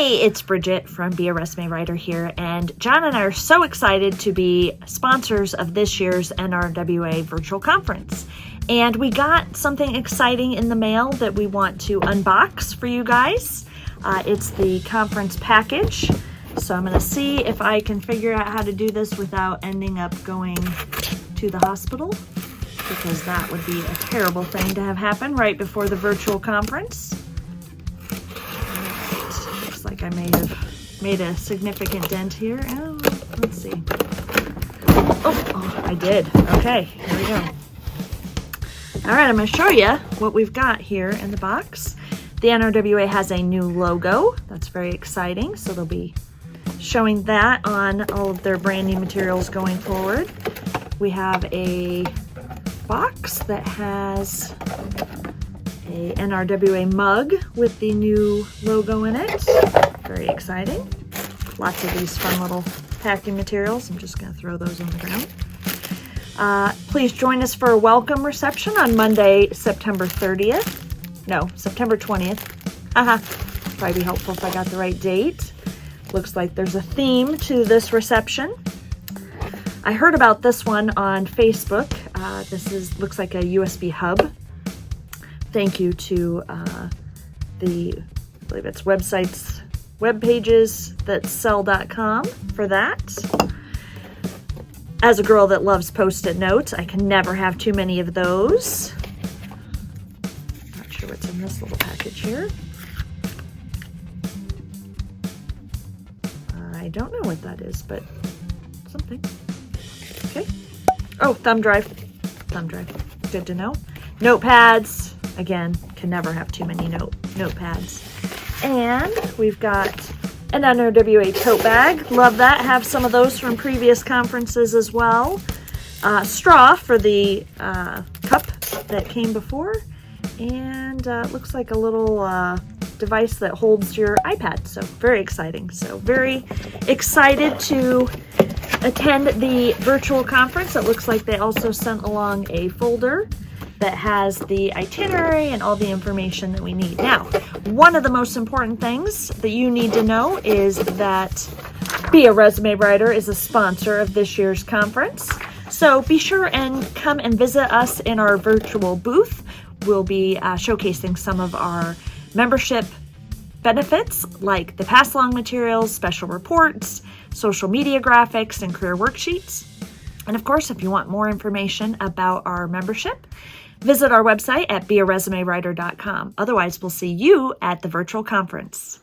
Hey, it's Bridget from Be a Resume Writer here, and John and I are so excited to be sponsors of this year's NRWA Virtual Conference. And we got something exciting in the mail that we want to unbox for you guys. It's the conference package. So I'm going to see if I can figure out how to do this without ending up going to the hospital, because that would be a terrible thing to have happen right before the virtual conference. Looks like I may have made a significant dent here. Oh, let's see. Oh, I did. Okay, here we go. All right, I'm going to show you what we've got here in the box. The NRWA has a new logo. That's very exciting. So they'll be showing that on all of their branding materials going forward. We have a box that has a NRWA mug with the new logo in it. Very exciting. Lots of these fun little packing materials. I'm just going to throw those on the ground. Please join us for a welcome reception on Monday, September 30th. No, September 20th. Probably be helpful if I got the right date. Looks like there's a theme to this reception. I heard about this one on Facebook. Looks like a USB hub. Thank you to I believe it's webpages.sell.com for that. As a girl that loves Post-it notes, I can never have too many of those. Not sure what's in this little package here. I don't know what that is, but something. Okay. Oh, thumb drive. Thumb drive. Good to know. Notepads. Again, can never have too many notepads. And we've got an NRWA tote bag. Love that. Have some of those from previous conferences as well. Straw for the cup that came before. And looks like a little device that holds your iPad. So very exciting. So very excited to attend the virtual conference. It looks like they also sent along a folder that has the itinerary and all the information that we need. Now, one of the most important things that you need to know is that Be a Resume Writer is a sponsor of this year's conference. So be sure and come and visit us in our virtual booth. We'll be showcasing some of our membership benefits like the pass-along materials, special reports, social media graphics, and career worksheets. And of course, if you want more information about our membership, visit our website at bearesumewriter.com. Otherwise, we'll see you at the virtual conference.